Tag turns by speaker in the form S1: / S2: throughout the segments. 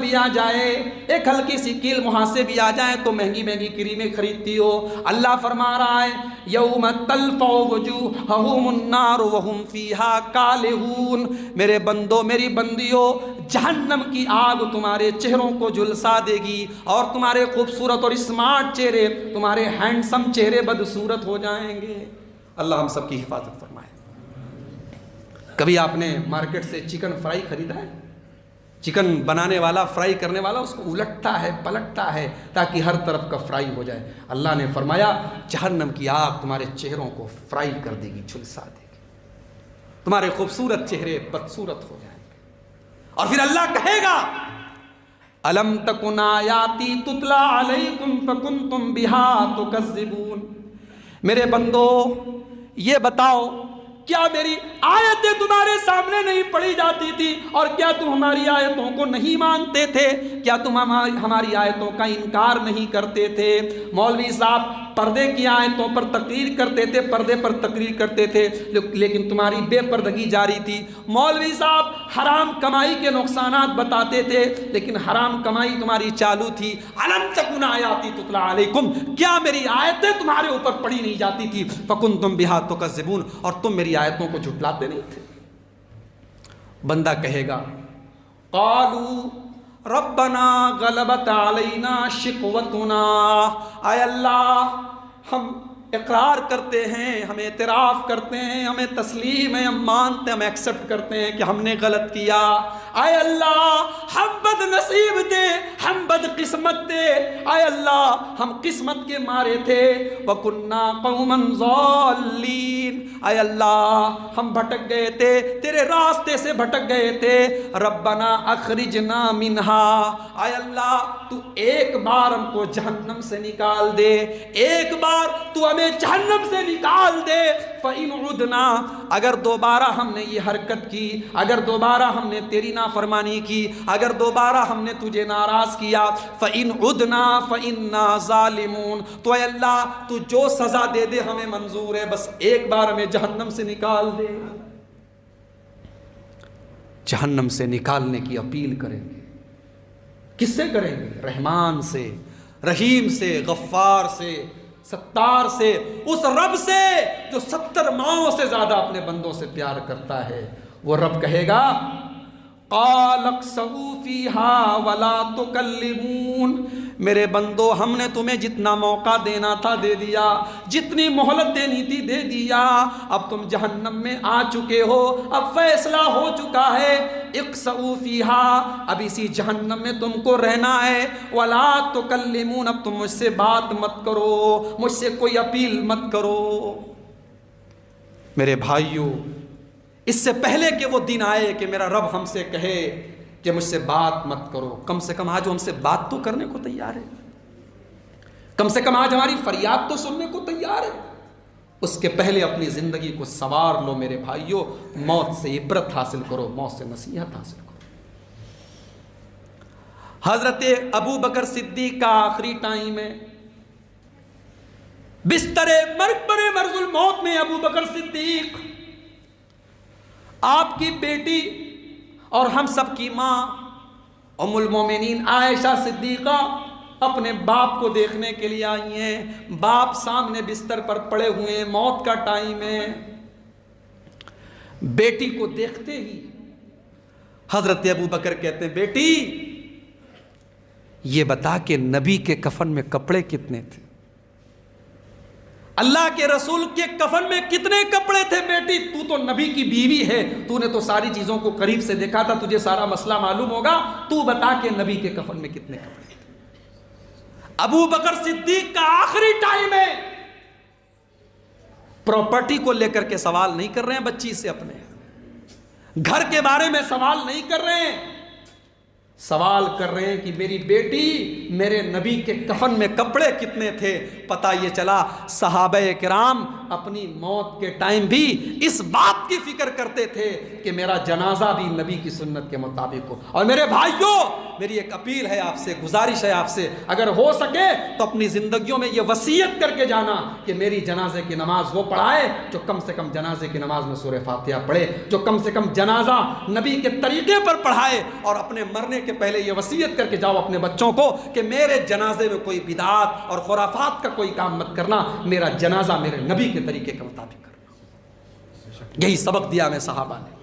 S1: بھی آ جائے، ایک ہلکی سی کیل مہاسے بھی آ جائیں تو مہنگی مہنگی کریمیں خریدتی ہو۔ اللہ فرما رہا ہے یوم تلفع وجوہہم النار وہم فیہا کالہون، میرے بندو میری بندیو، جہنم کی آگ تمہارے چہروں کو جھلسا دے گی اور تمہارے خوبصورت اور اسمارٹ چہرے، تمہارے ہینڈسم چہرے بدصورت ہو جائیں گے۔ اللہ ہم سب کی حفاظت فرمائے۔ کبھی آپ نے مارکیٹ سے چکن فرائی خریدا ہے؟ چکن بنانے والا، فرائی کرنے والا اس کو الٹتا ہے پلٹتا ہے تاکہ ہر طرف کا فرائی ہو جائے۔ اللہ نے فرمایا جہنم کی آگ تمہارے چہروں کو فرائی کر دے گی، جھلسا دے گی، تمہارے خوبصورت چہرے بدصورت ہو جائیں گے۔ اور پھر اللہ کہے گا الم تکن آیاتی تتلا علیکم فکنتم بہا تکذبون، میرے بندو یہ بتاؤ کیا میری آیتیں تمہارے سامنے نہیں پڑھی جاتی تھی اور کیا تم ہماری آیتوں کو نہیں مانتے تھے؟ کیا تم ہماری آیتوں کا انکار نہیں کرتے تھے؟ مولوی صاحب پردے کی آیتوں پر تقریر کرتے تھے، پردے پر تقریر کرتے تھے، لیکن تمہاری بے پردگی جاری تھی۔ مولوی صاحب حرام کمائی کے نقصانات بتاتے تھے لیکن حرام کمائی تمہاری چالو تھی۔ الم تکن آیاتی تتلا علیکم، کیا میری آیتیں تمہارے اوپر پڑھی نہیں جاتی تھی؟ فکنتم بہا تکذبون، اور تم میری آیتوں کو جھٹلاتے نہیں تھے۔ بندہ کہے گا قالوا ربنا غلبت علینا شقوتنا، اے اللہ ہم اقرار کرتے ہیں، ہم اعتراف کرتے ہیں، ہمیں تسلیم ہے، ہم مانتے ہیں، ہم ایکسپٹ کرتے ہیں کہ ہم نے غلط کیا۔ اے اللہ ہم بد نصیب تھے، ہم بد قسمت تھے، اے اللہ ہم قسمت کے مارے تھے۔ وَكُنَّا قَوْمًا ضَالِّينَ، اے اللہ ہم بھٹک گئے تھے، تیرے راستے سے بھٹک گئے تھے۔ ربنا اخرجنا منہا، اے اللہ تو ایک بار ہم کو جہنم سے نکال دے، ایک بار تو ہمیں جہنم سے نکال دے۔ فَإِنْ عُدْنَا، اگر دوبارہ ہم نے یہ حرکت کی، اگر دوبارہ ہم نے تیری نافرمانی کی، اگر دوبارہ ہم نے تجھے ناراض کیا، فَإِنْ عُدْنَا فَإِنَّا ظَالِمُونَ، تو اے اللہ تو جو سزا دے دے ہمیں منظور ہے، بس ایک بار ہمیں جہنم سے نکال دے۔ جہنم سے نکالنے کی اپیل کریں گے، کس سے کریں گے؟ رحمان سے، رحیم سے، غفار سے، ستار سے، اس رب سے جو 70 ماؤں سے زیادہ اپنے بندوں سے پیار کرتا ہے۔ وہ رب کہے گا قال اخسئوا فیہا ولا تکلمون، میرے بندو ہم نے تمہیں جتنا موقع دینا تھا دے دیا، جتنی مہلت دینی تھی دے دیا، اب تم جہنم میں آ چکے ہو، اب فیصلہ ہو چکا ہے۔ اخسئوا فیہا، اب اسی جہنم میں تم کو رہنا ہے۔ ولا تکلمون، اب تم مجھ سے بات مت کرو، مجھ سے کوئی اپیل مت کرو۔ میرے بھائیو، اس سے پہلے کہ وہ دن آئے کہ میرا رب ہم سے کہے کہ مجھ سے بات مت کرو، کم سے کم آج ہم سے بات تو کرنے کو تیار ہے، کم سے کم آج ہماری فریاد تو سننے کو تیار ہے۔ اس کے پہلے اپنی زندگی کو سنوار لو میرے بھائیو، موت سے عبرت حاصل کرو، موت سے نصیحت حاصل کرو۔ حضرت ابو بکر صدیق کا آخری ٹائم ہے، بستر مرگ پر مرض الموت میں ابو بکر صدیق، آپ کی بیٹی اور ہم سب کی ماں ام المومنین عائشہ صدیقہ اپنے باپ کو دیکھنے کے لیے آئی ہیں۔ باپ سامنے بستر پر پڑے ہوئے ہیں، موت کا ٹائم ہے۔ بیٹی کو دیکھتے ہی حضرت ابو بکر کہتے ہیں بیٹی یہ بتا کہ نبی کے کفن میں کپڑے کتنے تھے، اللہ کے رسول کے کفن میں کتنے کپڑے تھے؟ بیٹی تو تو نبی کی بیوی ہے، تو نے تو ساری چیزوں کو قریب سے دیکھا تھا، تجھے سارا مسئلہ معلوم ہوگا، تو بتا کہ نبی کے کفن میں کتنے کپڑے تھے۔ ابو بکر صدیق کا آخری ٹائم ہے، پراپرٹی کو لے کر کے سوال نہیں کر رہے ہیں بچی سے، اپنے گھر کے بارے میں سوال نہیں کر رہے ہیں، سوال کر رہے ہیں کہ میری بیٹی میرے نبی کے کفن میں کپڑے کتنے تھے۔ پتہ یہ چلا صحابہ کرام اپنی موت کے ٹائم بھی اس بات کی فکر کرتے تھے کہ میرا جنازہ بھی نبی کی سنت کے مطابق ہو. اور میرے بھائیوں، میری ایک اپیل ہے آپ سے، گزارش ہے آپ سے، اگر ہو سکے تو اپنی زندگیوں میں یہ وصیت کر کے جانا کہ میری جنازے کی نماز وہ پڑھائے جو کم سے کم جنازے کی نماز میں سورہ فاتحہ پڑھے، جو کم سے کم جنازہ نبی کے طریقے پر پڑھائے. اور اپنے مرنے کے پہلے یہ وصیت کر کے جاؤ اپنے بچوں کو کہ میرے جنازے میں کوئی بدعات اور خرافات کا کوئی کام مت کرنا، میرا جنازہ میرے نبی کے طریقے کے مطابق کرنا. یہی سبق دیا ہمیں صحابہ نے،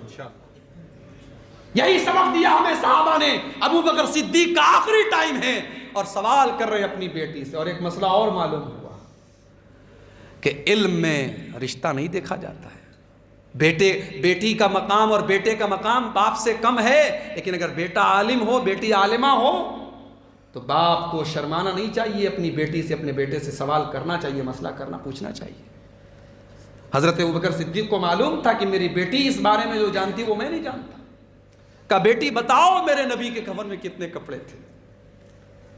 S1: یہی سبق دیا ہمیں صحابہ نے. ابو بکر صدیق کا آخری ٹائم ہے اور سوال کر رہے اپنی بیٹی سے. اور ایک مسئلہ اور معلوم ہوا کہ علم میں رشتہ نہیں دیکھا جاتا ہے. بیٹی کا مقام اور بیٹے کا مقام باپ سے کم ہے، لیکن اگر بیٹا عالم ہو، بیٹی عالمہ ہو، تو باپ کو شرمانا نہیں چاہیے، اپنی بیٹی سے، اپنے بیٹے سے سوال کرنا چاہیے، مسئلہ کرنا، پوچھنا چاہیے. حضرت ابوبکر صدیق کو معلوم تھا کہ میری بیٹی اس بارے میں جو جانتی وہ میں نہیں جانتا. کہا بیٹی بتاؤ میرے نبی کے کفن میں کتنے کپڑے تھے؟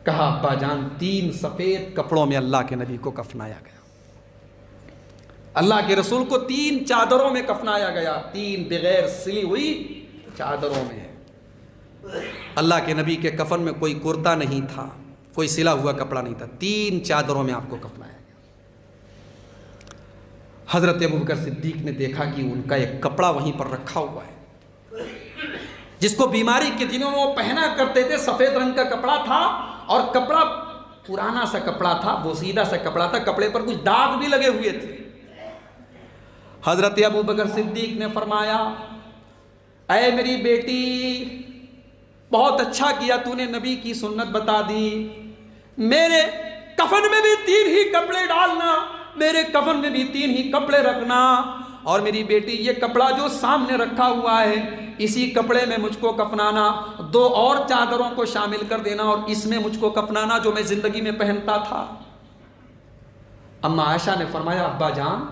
S1: کہا ابا جان 3 سفید کپڑوں میں اللہ کے نبی کو کفنایا گیا. اللہ کے رسول کو 3 چادروں میں کفنایا گیا، 3 بغیر سلی ہوئی چادروں میں. اللہ کے نبی کے کفن میں کوئی کرتا نہیں تھا، کوئی سلا ہوا کپڑا نہیں تھا، 3 چادروں میں آپ کو کفنایا گیا. حضرت ابوبکر صدیق نے دیکھا کہ ان کا ایک کپڑا وہیں پر رکھا ہوا ہے جس کو بیماری کے دنوں میں وہ پہنا کرتے تھے. سفید رنگ کا کپڑا تھا اور کپڑا پرانا سا کپڑا تھا، بوسیدہ سا کپڑا تھا، کپڑے پر کچھ داغ بھی لگے ہوئے تھے. حضرت ابوبکر صدیق نے فرمایا اے میری بیٹی، بہت اچھا کیا تو نے نبی کی سنت بتا دی. میرے کفن میں بھی 3 ہی کپڑے ڈالنا، میرے کفن میں بھی 3 ہی کپڑے رکھنا. اور میری بیٹی یہ کپڑا جو سامنے رکھا ہوا ہے اسی کپڑے میں مجھ کو کفنانا، 2 اور چادروں کو شامل کر دینا اور اس میں مجھ کو کفنانا جو میں زندگی میں پہنتا تھا. اما عائشہ نے فرمایا ابا جان،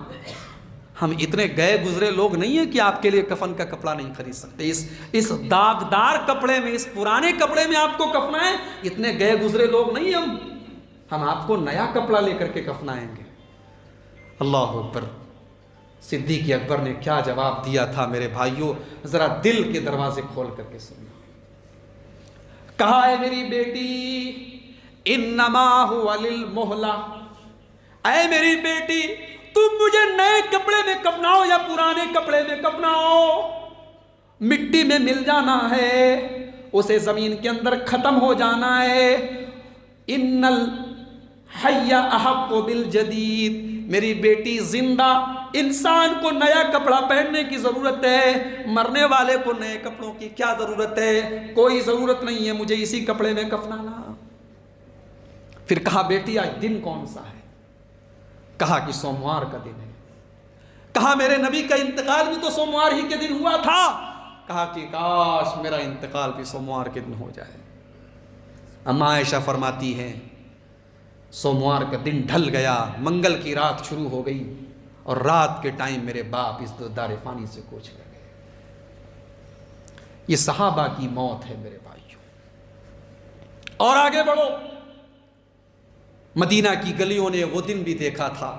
S1: ہم اتنے گئے گزرے لوگ نہیں ہیں کہ آپ کے لیے کفن کا کپڑا نہیں خرید سکتے. اس داغدار کپڑے میں، اس پرانے کپڑے میں آپ کو کفنائیں، اتنے گئے گزرے لوگ نہیں ہم آپ کو نیا کپڑا لے کر کے کفنائیں گے. اللہ اکبر. صدیق اکبر نے کیا جواب دیا تھا میرے بھائیوں، ذرا دل کے دروازے کھول کر کے سننا. کہا ہے میری بیٹی انما هو للمہلہ، اے میری بیٹی تم مجھے نئے کپڑے میں کفناؤ یا پرانے کپڑے میں کفناؤ، مٹی میں مل جانا ہے، اسے زمین کے اندر ختم ہو جانا ہے. ان الحی احق بالجدید، میری بیٹی زندہ انسان کو نیا کپڑا پہننے کی ضرورت ہے، مرنے والے کو نئے کپڑوں کی کیا ضرورت ہے؟ کوئی ضرورت نہیں ہے مجھے اسی کپڑے میں کفنانا. پھر کہا بیٹی آج دن کون سا ہے؟ کہا کہ سوموار کا دن ہے. کہا میرے نبی کا انتقال بھی تو سوموار ہی کے دن ہوا تھا. کہا کہ کاش میرا انتقال بھی سوموار کے دن ہو جائے. اما عائشہ فرماتی ہیں سوموار کا دن ڈھل گیا، منگل کی رات شروع ہو گئی اور رات کے ٹائم میرے باپ اس دار فانی سے کوچ کر گئے. یہ صحابہ کی موت ہے میرے بھائیوں. اور آگے بڑھو، مدینہ کی گلیوں نے وہ دن بھی دیکھا تھا.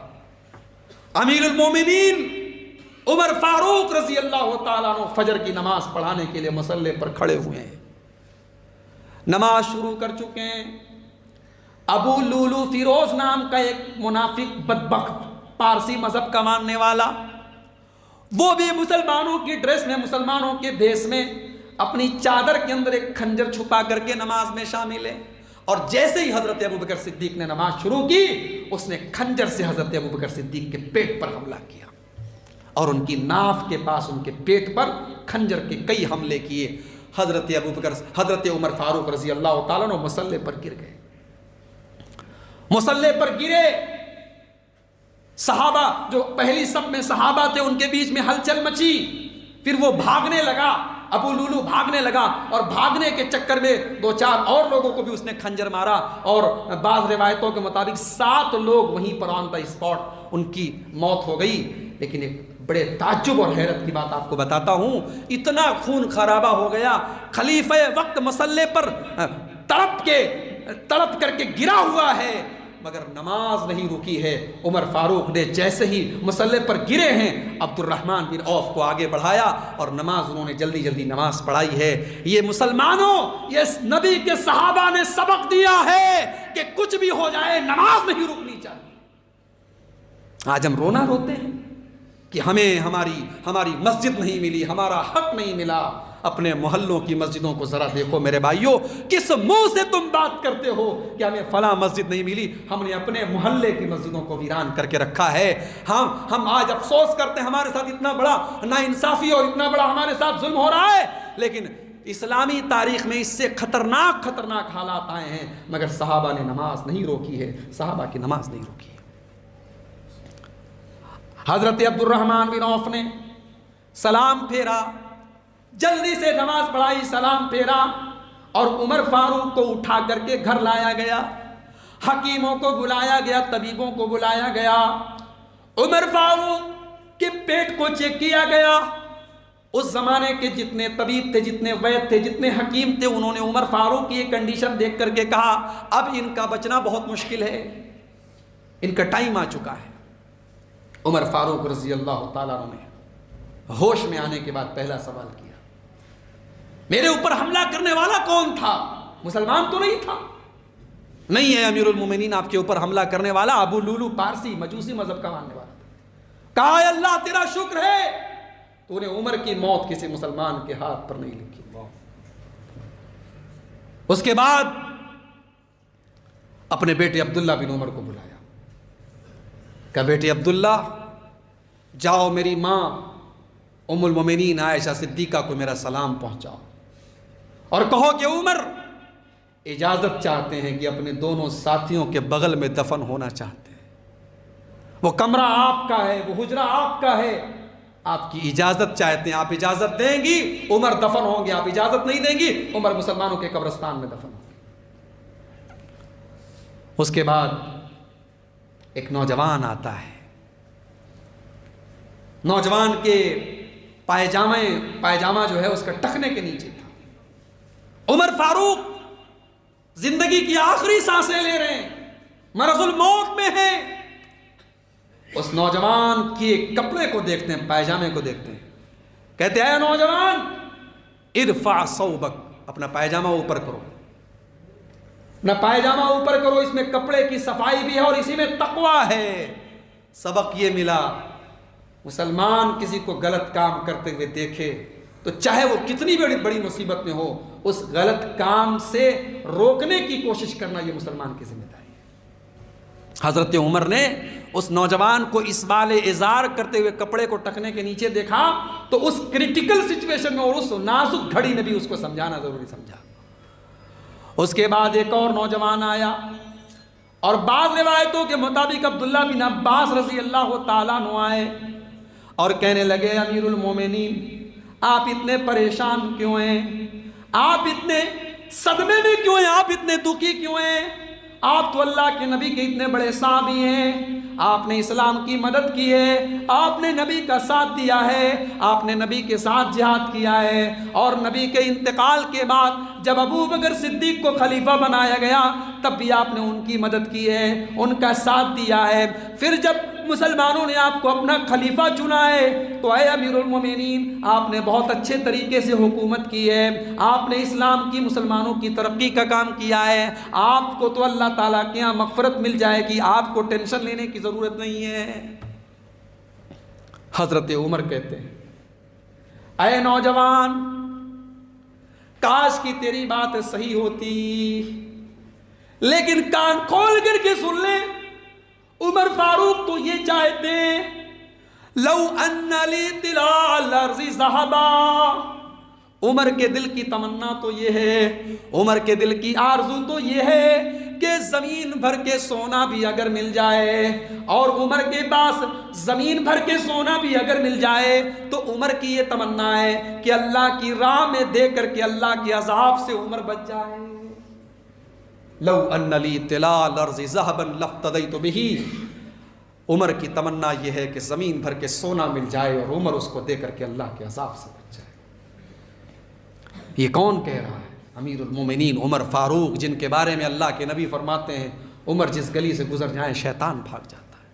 S1: امیر المومنین عمر فاروق رضی اللہ تعالیٰ عنہ فجر کی نماز پڑھانے کے لیے مصلی پر کھڑے ہوئے ہیں، نماز شروع کر چکے ہیں. ابو لولو فیروز نام کا ایک منافق بدبخت پارسی مذہب کا ماننے والا، وہ بھی مسلمانوں کی ڈریس میں، مسلمانوں کے بھیس میں اپنی چادر کے اندر ایک خنجر چھپا کر کے نماز میں شامل ہے. اور جیسے ہی حضرت ابوبکر صدیق نے نماز شروع کی، اس نے خنجر سے حضرت ابوبکر صدیق کے پیٹ پر حملہ کیا اور ان کی ناف کے پاس، ان کے پیٹ پر خنجر کے کئی حملے کیے. حضرت عمر فاروق رضی اللہ تعالیٰ عنہ مصلی پر گر گئے. مصلی پر گرے، صحابہ جو پہلی صف میں صحابہ تھے ان کے بیچ میں ہلچل مچی. پھر وہ بھاگنے لگا، ابو لولو بھاگنے لگا اور بھاگنے کے چکر میں 2-4 اور لوگوں کو بھی اس نے خنجر مارا اور بعض روایتوں کے مطابق 7 لوگ وہیں پر آن دا اسپاٹ ان کی موت ہو گئی. لیکن ایک بڑے تعجب اور حیرت کی بات آپ کو بتاتا ہوں، اتنا خون خرابہ ہو گیا، خلیفہ وقت مصلی پر تڑپ کر کے گرا ہوا ہے، مگر نماز نہیں رکی ہے۔ عمر فاروق نے جیسے ہی مصلی پر گرے ہیں، عبد الرحمن بن عوف کو آگے بڑھایا اور نماز انہوں نے جلدی جلدی نماز پڑھائی ہے۔ یہ مسلمانوں، یہ نبی کے صحابہ نے سبق دیا ہے کہ کچھ بھی ہو جائے نماز نہیں رکنی چاہیے۔ آج ہم رونا روتے ہیں کہ ہمیں ہماری مسجد نہیں ملی، ہمارا حق نہیں ملا۔ اپنے محلوں کی مسجدوں کو ذرا دیکھو میرے بھائیوں، کس منہ سے تم بات کرتے ہو کہ ہمیں فلاں مسجد نہیں ملی؟ ہم نے اپنے محلے کی مسجدوں کو ویران کر کے رکھا ہے۔ ہم آج افسوس کرتے ہیں ہمارے ساتھ اتنا بڑا ناانصافی اور اتنا بڑا ہمارے ساتھ ظلم ہو رہا ہے، لیکن اسلامی تاریخ میں اس سے خطرناک حالات آئے ہیں، مگر صحابہ نے نماز نہیں روکی ہے، صحابہ کی نماز نہیں روکی ہے۔ حضرت عبد الرحمن بن عوف نے سلام پھیرا، جلدی سے نماز پڑھائی، سلام پھیرا، اور عمر فاروق کو اٹھا کر کے گھر لایا گیا، حکیموں کو بلایا گیا، طبیبوں کو بلایا گیا، عمر فاروق کے پیٹ کو چیک کیا گیا۔ اس زمانے کے جتنے طبیب تھے، جتنے وید تھے، جتنے حکیم تھے، انہوں نے عمر فاروق کی یہ کنڈیشن دیکھ کر کے کہا اب ان کا بچنا بہت مشکل ہے، ان کا ٹائم آ چکا ہے۔ عمر فاروق رضی اللہ تعالیٰ عنہ نے ہوش میں آنے کے بعد پہلا سوال کیا، میرے اوپر حملہ کرنے والا کون تھا؟ مسلمان تو نہیں تھا؟ نہیں ہے امیر المومنین، آپ کے اوپر حملہ کرنے والا ابو لولو پارسی مجوسی مذہب کا ماننے والا تھا۔ کہا اے اللہ تیرا شکر ہے تو نے عمر کی موت کسی مسلمان کے ہاتھ پر نہیں لکھی۔ اس کے بعد اپنے بیٹے عبداللہ بن عمر کو بلایا، کہا بیٹے عبداللہ جاؤ میری ماں ام المومنین عائشہ صدیقہ کو میرا سلام پہنچاؤ اور کہو کہ عمر اجازت چاہتے ہیں کہ اپنے دونوں ساتھیوں کے بغل میں دفن ہونا چاہتے ہیں، وہ کمرہ آپ کا ہے، وہ حجرہ آپ کا ہے، آپ کی اجازت چاہتے ہیں، آپ اجازت دیں گی عمر دفن ہوں گے، آپ اجازت نہیں دیں گی عمر مسلمانوں کے قبرستان میں دفن ہوں گے۔ اس کے بعد ایک نوجوان آتا ہے، نوجوان کے پائجامہ جو ہے اس کا ٹخنے کے نیچے تھا۔ عمر فاروق زندگی کی آخری سانسیں لے رہے ہیں، مرض الموت میں ہیں، اس نوجوان کے کپڑے کو دیکھتے ہیں، پائجامے کو دیکھتے ہیں، کہتے ہیں اے نوجوان ارفع ثوبک، اپنا پائجامہ اوپر کرو، اپنا پائجامہ اوپر کرو، اس میں کپڑے کی صفائی بھی ہے اور اسی میں تقوی ہے۔ سبق یہ ملا مسلمان کسی کو غلط کام کرتے ہوئے دیکھے تو چاہے وہ کتنی بڑی مصیبت میں ہو، اس غلط کام سے روکنے کی کوشش کرنا یہ مسلمان کی ذمہ داری ہے۔ حضرت عمر نے اس نوجوان کو اسبال ازار کرتے ہوئے کپڑے کو ٹکنے کے نیچے دیکھا تو اس کریٹیکل سچویشن میں اور اس نازک گھڑی میں بھی اس کو سمجھانا ضروری سمجھا۔ اس کے بعد ایک اور نوجوان آیا اور بعض روایتوں کے مطابق عبداللہ بن عباس رضی اللہ تعالیٰ عنہ آئے اور کہنے لگے امیر المومنین آپ اتنے پریشان کیوں ہیں؟ آپ اتنے صدمے میں کیوں ہیں؟ آپ اتنے دکھی کیوں ہیں؟ آپ تو اللہ کے نبی کے اتنے بڑے صحابی ہیں، آپ نے اسلام کی مدد کی ہے، آپ نے نبی کا ساتھ دیا ہے، آپ نے نبی کے ساتھ جہاد کیا ہے، اور نبی کے انتقال کے بعد جب ابو بکر صدیق کو خلیفہ بنایا گیا تب بھی آپ نے ان کی مدد کی ہے، ان کا ساتھ دیا ہے۔ پھر جب مسلمانوں نے آپ کو اپنا خلیفہ چنا ہے تو اے امیر المومنین آپ نے بہت اچھے طریقے سے حکومت کی ہے، آپ نے اسلام کی مسلمانوں کی ترقی کا کام کیا ہے، آپ کو تو اللہ تعالیٰ کے یہاں مغفرت مل جائے گی، آپ کو ٹینشن لینے کی ضرورت نہیں ہے۔ حضرت عمر کہتے ہیں اے نوجوان کاش کی تیری بات صحیح ہوتی، لیکن کان کھول کر کے سن لے، عمر فاروق تو یہ چاہتے ہیں لو ان لی طلاع الارض ذہبا، عمر کے دل کی تمنا تو یہ ہے، عمر کے دل کی آرزو تو یہ ہے کہ زمین بھر کے سونا بھی اگر مل جائے، اور عمر کے پاس زمین بھر کے سونا بھی اگر مل جائے تو عمر کی یہ تمنا ہے کہ اللہ کی راہ میں دے کر کے اللہ کے عذاب سے عمر بچ جائے۔ لو ان لی طلاع الارض ذہبا لافتدیت بہ، عمر کی تمنا یہ ہے کہ زمین بھر کے سونا مل جائے اور عمر اس کو دے کر کے اللہ کے عذاب سے بچ جائے۔ یہ کون کہہ رہا ہے؟ امیر المومنین عمر فاروق، جن کے بارے میں اللہ کے نبی فرماتے ہیں عمر جس گلی سے گزر جائیں شیطان بھاگ جاتا ہے۔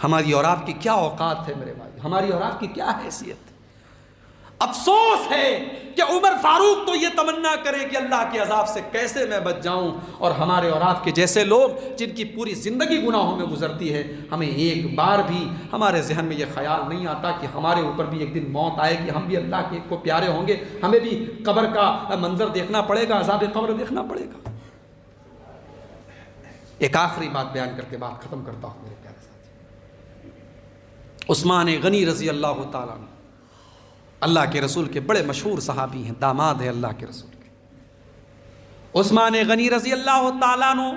S1: ہماری اور آپ کی کیا اوقات ہے میرے بھائی، ہماری اور آپ کی کیا حیثیت ہے۔ افسوس ہے کہ عمر فاروق تو یہ تمنا کرے کہ اللہ کے عذاب سے کیسے میں بچ جاؤں، اور ہمارے اور آپ کے جیسے لوگ جن کی پوری زندگی گناہوں میں گزرتی ہے، ہمیں ایک بار بھی ہمارے ذہن میں یہ خیال نہیں آتا کہ ہمارے اوپر بھی ایک دن موت آئے گی، ہم بھی اللہ کے کو پیارے ہوں گے، ہمیں بھی قبر کا منظر دیکھنا پڑے گا، عذاب قبر دیکھنا پڑے گا۔ ایک آخری بات بیان کر کے بات ختم کرتا ہوں میرے پیارے ساتھی۔ عثمان غنی رضی اللہ تعالیٰ عنہ اللہ کے رسول کے بڑے مشہور صحابی ہیں، داماد ہیں اللہ کے رسول کے۔ عثمان غنی رضی اللہ تعالیٰ عنہ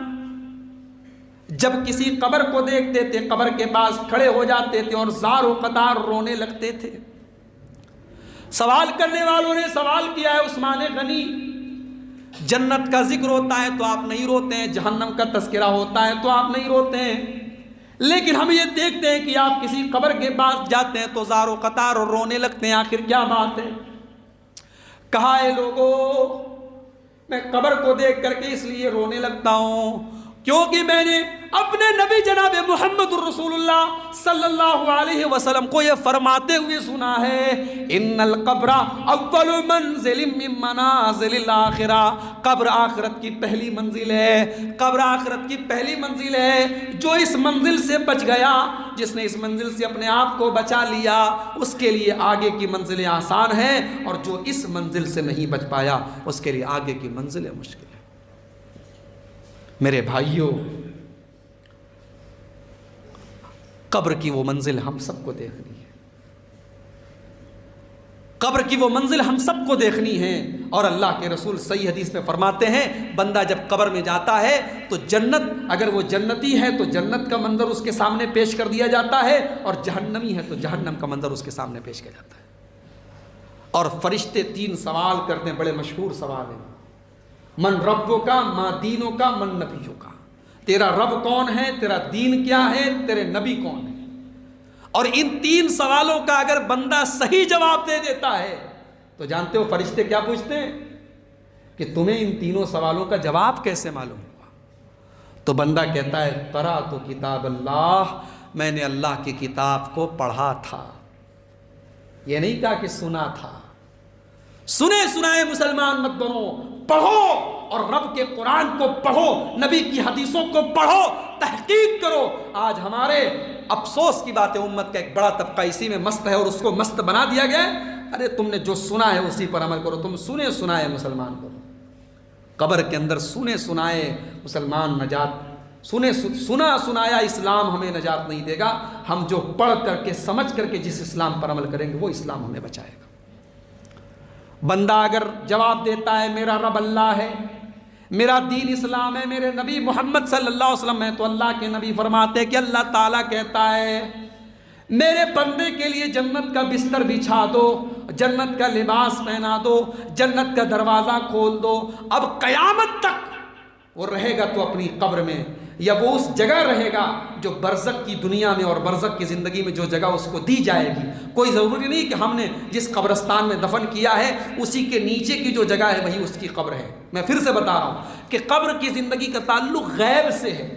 S1: جب کسی قبر کو دیکھتے تھے، قبر کے پاس کھڑے ہو جاتے تھے اور زار و قطار رونے لگتے تھے۔ سوال کرنے والوں نے سوال کیا ہے، عثمان غنی جنت کا ذکر ہوتا ہے تو آپ نہیں روتے ہیں، جہنم کا تذکرہ ہوتا ہے تو آپ نہیں روتے ہیں، لیکن ہم یہ دیکھتے ہیں کہ آپ کسی قبر کے پاس جاتے ہیں تو زار و قطار اور رونے لگتے ہیں، آخر کیا بات ہے؟ کہا اے لوگو، میں قبر کو دیکھ کر کے اس لیے رونے لگتا ہوں کیونکہ میں نے اپنے نبی جناب محمد الرسول اللہ صلی اللہ علیہ وسلم کو یہ فرماتے ہوئے سنا ہے، ان القبر اول منزل من منازل الاخرہ، قبر آخرت کی پہلی منزل ہے، قبر آخرت کی پہلی منزل ہے۔ جو اس منزل سے بچ گیا، جس نے اس منزل سے اپنے آپ کو بچا لیا، اس کے لیے آگے کی منزلیں آسان ہیں، اور جو اس منزل سے نہیں بچ پایا اس کے لیے آگے کی منزلیں مشکل ہیں۔ میرے بھائیوں، قبر کی وہ منزل ہم سب کو دیکھنی ہے، قبر کی وہ منزل ہم سب کو دیکھنی ہے، اور اللہ کے رسول صحیح حدیث میں فرماتے ہیں بندہ جب قبر میں جاتا ہے تو جنت، اگر وہ جنتی ہے تو جنت کا منظر اس کے سامنے پیش کر دیا جاتا ہے، اور جہنمی ہے تو جہنم کا منظر اس کے سامنے پیش کیا جاتا ہے۔ اور فرشتے 3 سوال کرتے ہیں، بڑے مشہور سوال ہیں، من ربوں کا، ما دینوں کا، من نبیوں کا، تیرا رب کون ہے، تیرا دین کیا ہے، تیرے نبی کون ہے۔ اور ان 3 سوالوں کا اگر بندہ صحیح جواب دے دیتا ہے تو جانتے ہو فرشتے کیا پوچھتے ہیں کہ تمہیں ان 3 سوالوں کا جواب کیسے معلوم ہوا؟ تو بندہ کہتا ہے قرأت کتاب اللہ، میں نے اللہ کی کتاب کو پڑھا تھا۔ یہ نہیں کہا کہ سنا تھا۔ سنے سنائے مسلمان مت بنو، پڑھو، اور رب کے قرآن کو پڑھو، نبی کی حدیثوں کو پڑھو، تحقیق کرو۔ آج ہمارے افسوس کی بات ہے، امت کا ایک بڑا طبقہ اسی میں مست ہے اور اس کو مست بنا دیا گیا ہے۔ ارے تم نے جو سنا ہے اسی پر عمل کرو، تم سنے سنائے مسلمان کرو۔ قبر کے اندر سنے سنائے مسلمان نجات، سنا سنایا اسلام ہمیں نجات نہیں دے گا۔ ہم جو پڑھ کر کے سمجھ کر کے جس اسلام پر عمل کریں گے وہ اسلام ہمیں بچائے گا۔ بندہ اگر جواب دیتا ہے میرا رب اللہ ہے، میرا دین اسلام ہے، میرے نبی محمد صلی اللہ علیہ وسلم ہے، تو اللہ کے نبی فرماتے ہیں کہ اللہ تعالیٰ کہتا ہے میرے بندے کے لیے جنت کا بستر بچھا دو، جنت کا لباس پہنا دو، جنت کا دروازہ کھول دو۔ اب قیامت تک وہ رہے گا تو اپنی قبر میں، یا وہ اس جگہ رہے گا جو برزخ کی دنیا میں اور برزخ کی زندگی میں جو جگہ اس کو دی جائے گی۔ کوئی ضروری نہیں کہ ہم نے جس قبرستان میں دفن کیا ہے اسی کے نیچے کی جو جگہ ہے وہی اس کی قبر ہے۔ میں پھر سے بتا رہا ہوں کہ قبر کی زندگی کا تعلق غیب سے ہے،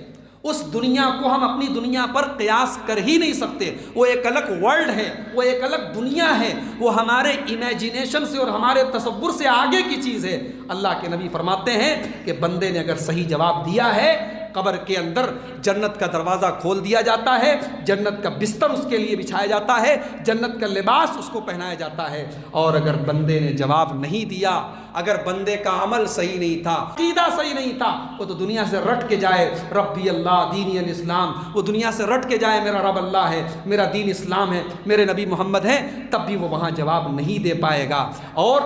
S1: اس دنیا کو ہم اپنی دنیا پر قیاس کر ہی نہیں سکتے۔ وہ ایک الگ ورلڈ ہے، وہ ایک الگ دنیا ہے، وہ ہمارے امیجینیشن سے اور ہمارے تصور سے آگے کی چیز ہے۔ اللہ کے نبی فرماتے ہیں کہ بندے نے اگر صحیح جواب دیا ہے، قبر کے اندر جنت کا دروازہ کھول دیا جاتا ہے، جنت کا بستر اس کے لیے بچھایا جاتا ہے، جنت کا لباس اس کو پہنایا جاتا ہے۔ اور اگر بندے نے جواب نہیں دیا، اگر بندے کا عمل صحیح نہیں تھا، عقیدہ صحیح نہیں تھا، وہ تو دنیا سے رٹ کے جائے ربی اللہ دینی الاسلام، وہ دنیا سے رٹ کے جائے میرا رب اللہ ہے، میرا دین اسلام ہے، میرے نبی محمد ہیں، تب بھی وہ وہاں جواب نہیں دے پائے گا۔ اور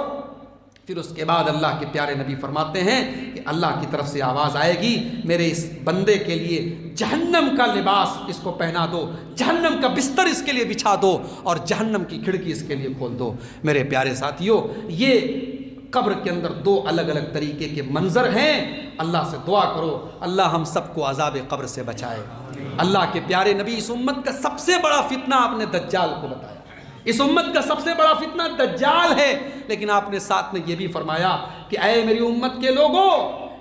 S1: پھر اس کے بعد اللہ کے پیارے نبی فرماتے ہیں کہ اللہ کی طرف سے آواز آئے گی میرے اس بندے کے لیے جہنم کا لباس اس کو پہنا دو، جہنم کا بستر اس کے لیے بچھا دو، اور جہنم کی کھڑکی اس کے لیے کھول دو۔ میرے پیارے ساتھیوں، یہ قبر کے اندر 2 الگ الگ طریقے کے منظر ہیں۔ اللہ سے دعا کرو اللہ ہم سب کو عذاب قبر سے بچائے۔ اللہ کے پیارے نبی اس امت کا سب سے بڑا فتنہ آپ نے دجال کو بتایا، اس امت کا سب سے بڑا فتنہ دجال ہے، لیکن آپ نے ساتھ میں یہ بھی فرمایا کہ اے میری امت کے لوگوں،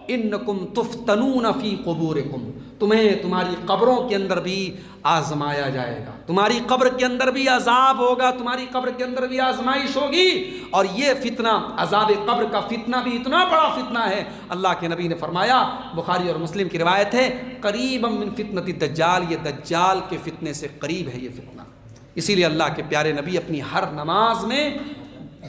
S1: انکم تفتنون فی قبورکم، تمہیں تمہاری قبروں کے اندر بھی آزمایا جائے گا، تمہاری قبر کے اندر بھی عذاب ہوگا، تمہاری قبر کے اندر بھی آزمائش ہوگی۔ اور یہ فتنہ، عذاب قبر کا فتنہ بھی اتنا بڑا فتنہ ہے، اللہ کے نبی نے فرمایا، بخاری اور مسلم کی روایت ہے، قریبا من فتنۃ الدجال، یہ دجال کے فتنے سے قریب ہے یہ فتنہ۔ اسی لیے اللہ کے پیارے نبی اپنی ہر نماز میں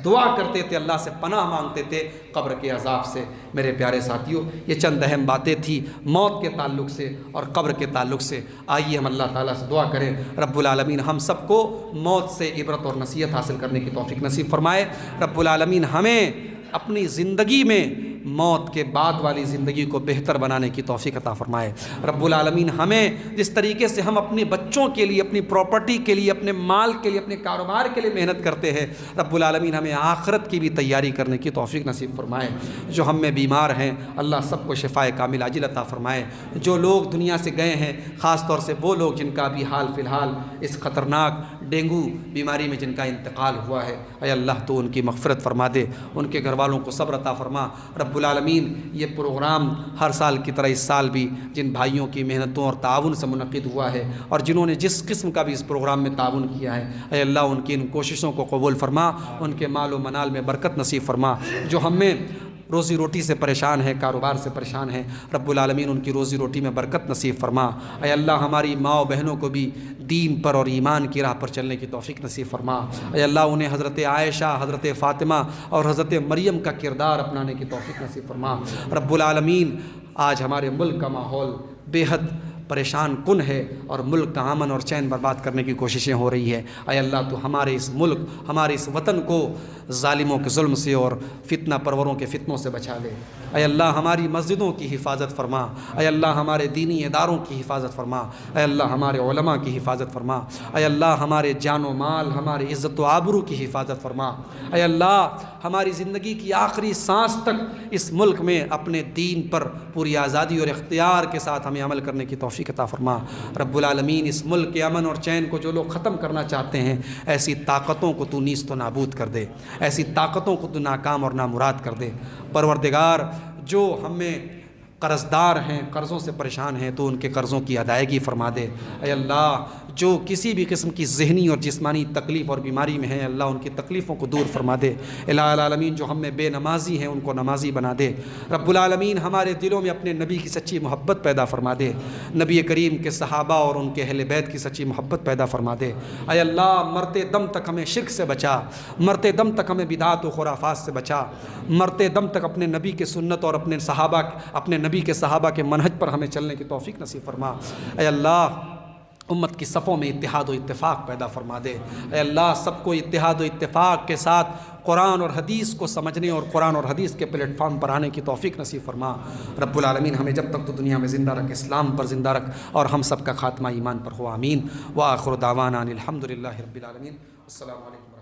S1: دعا کرتے تھے، اللہ سے پناہ مانگتے تھے قبر کے عذاب سے۔ میرے پیارے ساتھیوں، یہ چند اہم باتیں تھیں موت کے تعلق سے اور قبر کے تعلق سے۔ آئیے ہم اللہ تعالیٰ سے دعا کریں، رب العالمین ہم سب کو موت سے عبرت اور نصیحت حاصل کرنے کی توفیق نصیب فرمائے۔ رب العالمین ہمیں اپنی زندگی میں موت کے بعد والی زندگی کو بہتر بنانے کی توفیق عطا فرمائے۔ رب العالمین ہمیں جس طریقے سے ہم اپنے بچوں کے لیے، اپنی پراپرٹی کے لیے، اپنے مال کے لیے، اپنے کاروبار کے لیے محنت کرتے ہیں، رب العالمین ہمیں آخرت کی بھی تیاری کرنے کی توفیق نصیب فرمائے۔ جو ہم میں بیمار ہیں اللہ سب کو شفائے کامل عاجل عطا فرمائے۔ جو لوگ دنیا سے گئے ہیں، خاص طور سے وہ لوگ جن کا بھی حال فی الحال اس خطرناک ڈینگو بیماری میں جن کا انتقال ہوا ہے، اے اللہ تو ان کی مغفرت فرما دے، ان کے گھر والوں کو صبر عطا فرما۔ رب العالمین یہ پروگرام ہر سال کی طرح اس سال بھی جن بھائیوں کی محنتوں اور تعاون سے منعقد ہوا ہے اور جنہوں نے جس قسم کا بھی اس پروگرام میں تعاون کیا ہے، اے اللہ ان کی ان کوششوں کو قبول فرما، ان کے مال و منال میں برکت نصیب فرما۔ جو ہم میں روزی روٹی سے پریشان ہے، کاروبار سے پریشان ہے، رب العالمین ان کی روزی روٹی میں برکت نصیب فرما۔ اے اللہ ہماری ماں و بہنوں کو بھی دین پر اور ایمان کی راہ پر چلنے کی توفیق نصیب فرما۔ اے اللہ انہیں حضرت عائشہ، حضرت فاطمہ اور حضرت مریم کا کردار اپنانے کی توفیق نصیب فرما۔ رب العالمین آج ہمارے ملک کا ماحول بے حد پریشان کن ہے اور ملک کا امن اور چین برباد کرنے کی کوششیں ہو رہی ہے۔ اے اللہ تو ہمارے اس ملک، ہمارے اس وطن کو ظالموں کے ظلم سے اور فتنہ پروروں کے فتنوں سے بچا لے۔ اے اللہ ہماری مسجدوں کی حفاظت فرما، اے اللہ ہمارے دینی اداروں کی حفاظت فرما، اے اللہ ہمارے علماء کی حفاظت فرما، اے اللہ ہمارے جان و مال، ہماری عزت و آبرو کی حفاظت فرما۔ اے اللہ ہماری زندگی کی آخری سانس تک اس ملک میں اپنے دین پر پوری آزادی اور اختیار کے ساتھ ہمیں عمل کرنے کی توفیق عطا فرما۔ رب العالمین اس ملک کے امن اور چین کو جو لوگ ختم کرنا چاہتے ہیں، ایسی طاقتوں کو تو نیست و نابود کر دے، ایسی طاقتوں کو تو ناکام اور نامراد کر دے۔ پروردگار جو ہم میں قرض دار ہیں، قرضوں سے پریشان ہیں، تو ان کے قرضوں کی ادائیگی فرما دے۔ اے اللہ جو کسی بھی قسم کی ذہنی اور جسمانی تکلیف اور بیماری میں ہیں، اللہ ان کی تکلیفوں کو دور فرما دے۔ الہ العالمین جو ہم میں بے نمازی ہیں ان کو نمازی بنا دے۔ رب العالمین ہمارے دلوں میں اپنے نبی کی سچی محبت پیدا فرما دے، نبی کریم کے صحابہ اور ان کے اہل بیت کی سچی محبت پیدا فرما دے۔ اے اللہ مرتے دم تک ہمیں شرک سے بچا، مرتے دم تک ہمیں بدعات و خرافات سے بچا، مرتے دم تک اپنے نبی کے سنت اور اپنے نبی کے صحابہ کے منہج پر ہمیں چلنے کی توفیق نصیب فرما۔ اے اللہ امت کی صفوں میں اتحاد و اتفاق پیدا فرما دے۔ اے اللہ سب کو اتحاد و اتفاق کے ساتھ قرآن اور حدیث کو سمجھنے اور قرآن اور حدیث کے پلیٹ فارم پر آنے کی توفیق نصیب فرما۔ رب العالمین ہمیں جب تک تو دنیا میں زندہ رکھ، اسلام پر زندہ رکھ، اور ہم سب کا خاتمہ ایمان پر ہو، آمین۔ وآخر دعوانا ان الحمد للہ رب العالمین۔ السلام علیکم۔